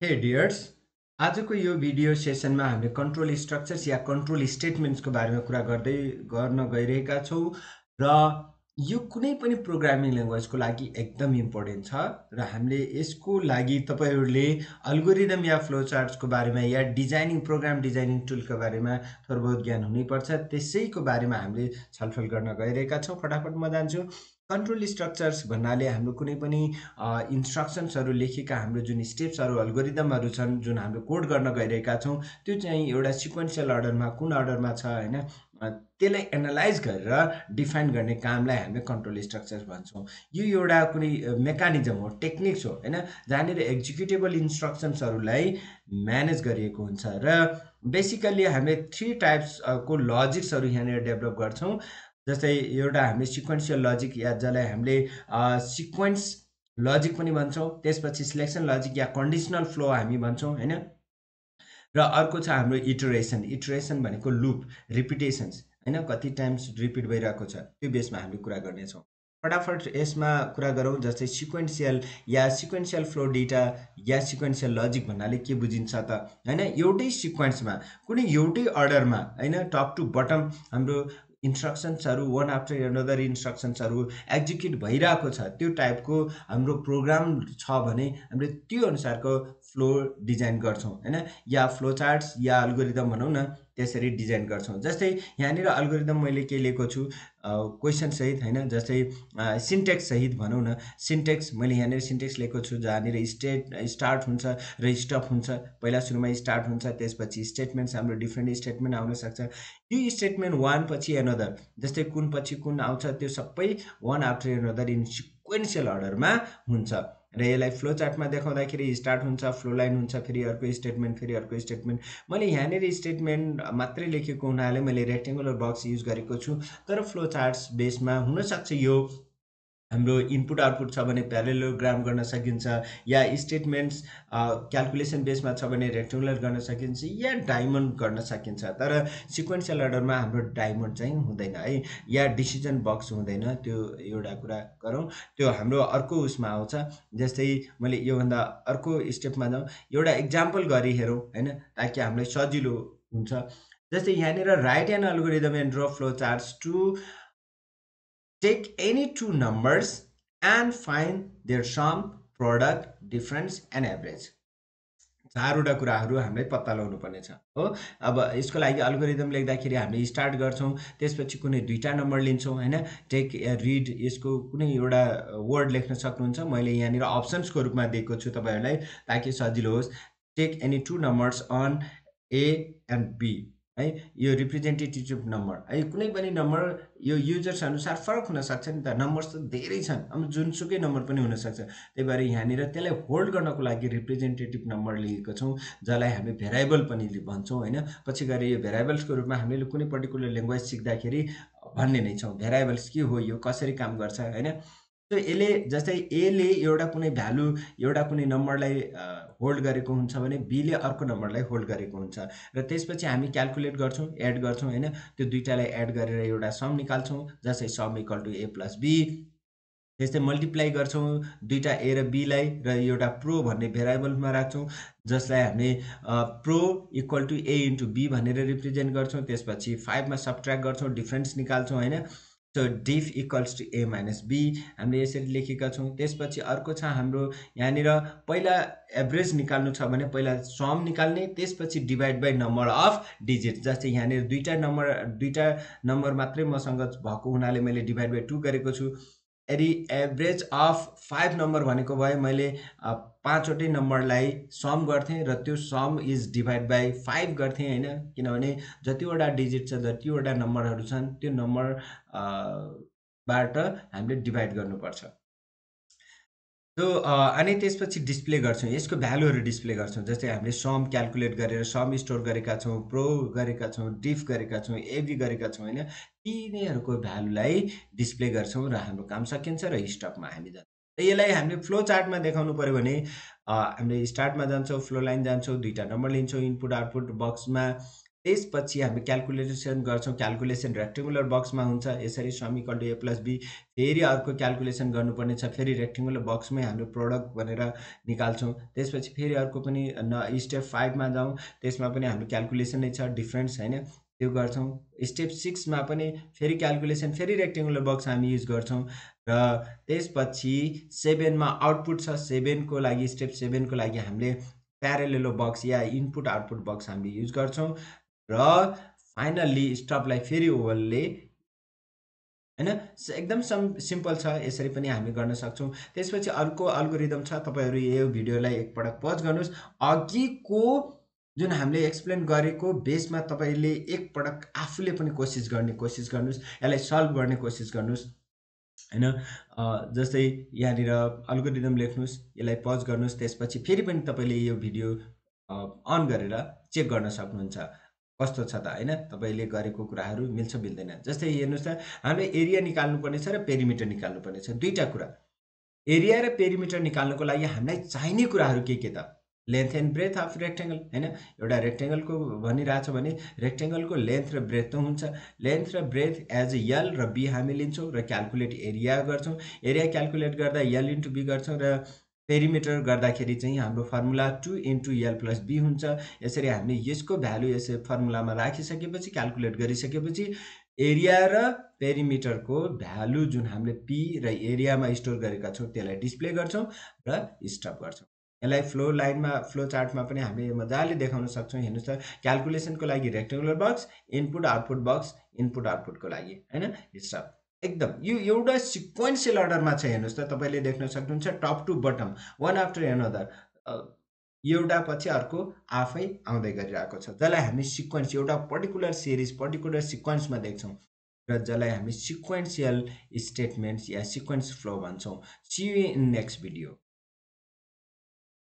हे डियर्स, आजको यो भिडियो सेसनमा हामीले कन्ट्रोल स्ट्रक्चर्स या कन्ट्रोल स्टेटमेन्ट्सको बारेमा कुरा गर्न गइरहेका छौँ र यो कुनै पनि प्रोग्रामिङ ल्याङ्ग्वेजको लागि एकदम इम्पोर्टेन्ट छ र हामीले यसको लागि तपाईँहरूले अल्गोरिदम या फ्लो चार्ट्सको बारेमा या प्रोग्राम डिजाइनिङ टुलको बारेमा थोर बहुत ज्ञान हुनैपर्छ। त्यसैको बारेमा हामीले छलफल गर्न गइरहेका छौँ। फटाफट म जान्छु। कन्ट्रोल स्ट्रक्चर्स भन्नाले हाम्रो कुनै पनि इन्स्ट्रक्सन्सहरू लेखेका हाम्रो जुन स्टेप्सहरू अल्गोरिदमहरू छन्, जुन हामीले कोड गर्न गइरहेका छौँ, त्यो चाहिँ एउटा सिक्वेन्शियल अर्डरमा कुन अर्डरमा छ होइन, त्यसलाई एनालाइज गरेर डिफाइन गर्ने कामलाई हामीले कन्ट्रोल स्ट्रक्चर्स भन्छौँ। यो एउटा कुनै मेकानिजम हो, टेक्निक्स हो होइन, जहाँनिर एक्जिक्युटेबल इन्स्ट्रक्सन्सहरूलाई म्यानेज गरिएको हुन्छ र बेसिकल्ली हामीले 3 टाइप्सको लजिक्सहरू यहाँनिर डेभलप गर्छौँ। जस्तै एउटा हामीले सिक्वेन्शियल लजिक या जसलाई हामीले सिक्वेन्स लजिक पनि भन्छौँ, त्यसपछि सिलेक्सन लजिक या कन्डिसनल फ्लो हामी भन्छौँ होइन, र अर्को छ हाम्रो इटरेसन भनेको लुप रिपिटेसन्स होइन, कति टाइम्स रिपिट भइरहेको छ त्यो बेसमा हामीले कुरा गर्नेछौँ। फटाफट यसमा कुरा गरौँ। जस्तै सिक्वेन्शियल फ्लो डेटा या सिक्वेन्शियल लजिक भन्नाले के बुझिन्छ त होइन, एउटै सिक्वेन्समा कुनै एउटै अर्डरमा होइन, टप टु बटम हाम्रो इन्स्ट्रक्सन्सहरू वान आफ्टर अनदर इन्स्ट्रक्सन्सहरू एक्जिक्युट भइरहेको छ, त्यो टाइपको हाम्रो प्रोग्राम छ भने हामीले त्यो अनुसारको फ्लो डिजाइन गर्छौँ होइन, या फ्लो चार्ट्स या अल्गोरिदम भनौँ न, त्यसरी डिजाइन गर्छौँ। जस्तै यहाँनिर अल्गोरिदम मैले के लिएको छु क्वेसन सहित होइन, जस्तै सिन्टेक्स सहित भनौँ न, सिन्टेक्स मैले यहाँनिर सिन्टेक्स लिएको छु जहाँनिर स्टार्ट हुन्छ र स्टप हुन्छ। पहिला सुरुमा स्टार्ट हुन्छ, त्यसपछि स्टेटमेन्ट्स हाम्रो डिफ्रेन्ट स्टेटमेन्ट आउन सक्छ। यो स्टेटमेन्ट वान पछि एनदर, जस्तै कुन पछि कुन आउँछ, त्यो सबै one after another in sequential अर्डरमा हुन्छ। र यसलाई फ्लो चार्टमा देखाउँदाखेरि स्टार्ट हुन्छ, फ्लो लाइन हुन्छ, फेरि अर्को स्टेटमेन्ट, फेरि अर्को स्टेटमेन्ट। मैले यहाँनिर स्टेटमेन्ट मात्रै लेखेको हुनाले मैले रेक्टेङ्गुलर बक्स युज गरेको छु, तर फ्लो चार्ट्स बेसमा हुनसक्छ यो हाम्रो इनपुट आउटपुट छ भने प्यारेललोग्राम गर्न सकिन्छ, या स्टेटमेन्ट्स क्यालकुलेसन बेसमा छ भने रेक्टेङ्गुलर गर्न सकिन्छ या डायमन्ड गर्न सकिन्छ। तर सिक्वेन्शियल अर्डरमा हाम्रो डायमन्ड चाहिँ हुँदैन है, या डिसिजन बक्स हुँदैन। त्यो एउटा कुरा गरौँ, त्यो हाम्रो अर्को उसमा आउँछ। जस्तै मैले योभन्दा अर्को स्टेपमा जाउँ, एउटा इक्जाम्पल गरी हेरौँ होइन, ताकि हामीलाई सजिलो हुन्छ। जस्तै यहाँनिर write an algorithm and draw flowcharts to take any two numbers and find their sum, product, difference and average। चारवटा कुराहरू हामीले पत्ता लगाउनु पर्ने छ हो। अब यसको लागि अल्गोरिदम लेख्दाखेरि हामीले स्टार्ट गर्छौँ, त्यसपछि कुनै दुईटा नम्बर लिन्छौँ होइन, टेक रिड, यसको कुनै एउटा वर्ड लेख्न सक्नुहुन्छ। मैले यहाँनिर अप्सन्सको रूपमा दिएको छु तपाईँहरूलाई ताकि सजिलो होस्। Take any two numbers and a and b है, यो रिप्रेजेन्टेटिभ नम्बर है, कुनै पनि नम्बर यो युजर्स अनुसार फरक हुनसक्छ नि त, नम्बर्स त धेरै छन्, अब जुनसुकै नम्बर पनि हुनसक्छ। त्यही भएर यहाँनिर त्यसलाई होल्ड गर्नको लागि रिप्रेजेन्टेटिभ नम्बर लिएको छौँ, जसलाई हामी भेरिएबल पनि भन्छौँ होइन। पछि गएर यो भेरिएबल्सको रूपमा हामीले कुनै पर्टिकुलर ल्याङ्ग्वेज सिक्दाखेरि भन्ने नै छौँ भेरिएबल्स के हो, यो कसरी काम गर्छ होइन। त्यो यसले जस्तै एले एउटा कुनै भ्यालु एउटा कुनै नम्बरलाई होल्ड गरेको हुन्छ भने बीले अर्को नम्बरलाई होल्ड गरेको हुन्छ, र त्यसपछि हामी क्यालकुलेट गर्छौँ, एड गर्छौँ होइन। त्यो दुईटालाई एड गरेर एउटा सम निकाल्छौँ, जस्तै sum equal to a plus b. त्यस्तै मल्टिप्लाई गर्छौँ दुईटा ए र बीलाई, र एउटा प्रो भन्ने भेरिएबलमा राख्छौँ, जसलाई हामीले pro equal to a into b भनेर रिप्रेजेन्ट गर्छौँ। त्यसपछि 5मा सब्ट्र्याक्ट गर्छौँ, डिफ्रेन्स निकाल्छौँ होइन। So diff equals to a minus b हामीले यसरी लेखेका छौँ। त्यसपछि अर्को छ हाम्रो यहाँनिर पहिला एभरेज निकाल्नु छ भने पहिला सम निकाल्ने, त्यसपछि divide by number of digit. जस्तै यहाँनिर दुईटा नम्बर मात्रै मसँग भएको हुनाले मैले डिभाइड बाई 2 गरेको छु। यदि एभरेज अफ 5 नम्बर भनेको भए मैले 5वटै नम्बरलाई सम गर्थेँ र त्यो सम इज डिभाइड बाई 5 गर्थेँ होइन, किनभने जतिवटा डिजिट छ, जतिवटा नम्बरहरू छन्, त्यो नम्बर बाट हामीले डिभाइड गर्नुपर्छ। त्यो अनि त्यसपछि डिस्प्ले गर्छौँ, यसको भ्यालुहरू डिस्प्ले गर्छौँ। जस्तै हामीले सम क्यालकुलेट गरेर सम स्टोर गरेका छौँ, प्रो गरेका छौँ, डिफ गरेका छौँ, एबी गरेका छौँ होइन, तिनीहरूको भ्यालुलाई डिस्प्ले गर्छौँ र हाम्रो काम सकिन्छ र स्टपमा हामी जान्छौँ। र यसलाई हामीले फ्लो चार्टमा देखाउनु पऱ्यो भने हामीले स्टार्टमा जान्छौँ, फ्लो लाइन जान्छौँ, दुईटा नम्बर लिन्छौँ, इनपुट आउटपुट बक्समा त्यसपछि हामी क्याल्कुलेसन गर्छौँ, क्याल्कुलेसन रेक्टेङ्गुलर बक्समा हुन्छ, यसरी sum equal to a plus b। फेरि अर्को क्याल्कुलेसन गर्नुपर्ने छ, फेरि रेक्टेङ्गुलर बक्समै हामीले प्रोडक्ट भनेर निकाल्छौँ। त्यसपछि फेरि अर्को पनि स्टेप 5 मा जाउँ, त्यसमा पनि हाम्रो क्याल्कुलेसन नै छ, डिफरेन्स हैन, त्यो गर्छौँ। स्टेप 6 मा पनि फेरि क्याल्कुलेसन, फेरि रेक्टेङ्गुलर बक्स हामी युज गर्छौँ। र त्यसपछि 7 मा आउटपुट छ, 7 को लागि स्टेप 7 को लागि हामीले प्यारेलल बक्स या इनपुट आउटपुट बक्स हामीले युज गर्छौँ। र फाइनल्ली स्टपलाई फेरि ओभरले हैन, एकदम सिम्पल छ, यसरी पनि हामी गर्न सक्छौँ। त्यसपछि अर्को अल्गोरिदम छ, तपाईहरु यो भिडियोलाई एकपटक पज गर्नुस्, अघिको जुन हामीले एक्सप्लेन गरेको बेसमा तपाईले एकपटक आफूले पनि कोसिस गर्नुस्, यसलाई सल्भ गर्ने कोसिस गर्नुस् हैन। जस्तै यहाँनिर अल्गोरिदम लेख्नुस्, यसलाई पज गर्नुस्, त्यसपछि फेरि पनि तपाईले यो भिडियो अन गरेर चेक गर्न सक्नुहुन्छ कस्तो छ त हैन, तपाईले गरेको कुराहरू मिल्छ मिल्दैन। जस्तै हेर्नुस् त, हामीले एरिया निकाल्नु पर्ने छ र पेरिमिटर निकाल्नु पर्ने छ, दुईटा कुरा। एरिया र पेरिमिटर निकाल्नको लागि हामीलाई चाहिने कुराहरू के त, length and breath of rectangle हैन। एउटा रेक्टेङ्गलको भनिरहेछ भने रेक्टेङ्गलको लेन्थ र ब्रेथ त हुन्छ, लेन्थ र ब्रेथ एज एल र बी हामी लिन्छौँ र क्याल्कुलेट एरिया गर्छौँ। एरिया क्याल्कुलेट गर्दा एल इन्टु बी गर्छौँ र पेरिमिटर गर्दाखेरि चाहिँ हाम्रो formula 2 into l plus b हुन्छ। यसरी हामीले यसको भ्यालु यसै फर्मुलामा राखिसकेपछि, क्याल्कुलेट गरिसकेपछि एरिया र पेरिमिटरको भ्यालु जुन हामीले पी र एरियामा स्टोर गरेका छौँ त्यसलाई डिस्प्ले गर्छौँ र स्टप गर्छौँ। यसलाई फ्लो लाइनमा, फ्लो चार्टमा पनि हामीले मजाले देखाउन सक्छौँ। हेर्नुस् त, क्याल्कुलेसनको लागि rectangular box, input output box, input आउटपुटको लागि हैन, स्टप। एकदम यो एउटा सिक्वेन्शियल अर्डरमा छ। हेर्नुस् त, तपाईले देख्न सक्नुहुन्छ top to bottom, one after another, एउटा पछि अर्को आफै आउँदै गरिरहेको छ, जसलाई हामी सिक्वेन्स, एउटा पर्टिकुलर सिरिज, पर्टिकुलर सिक्वेन्समा देख्छौँ र जसलाई हामी सिक्वेन्शियल स्टेटमेन्ट्स या सिक्वेन्स फ्लो भन्छौँ। See you in next video.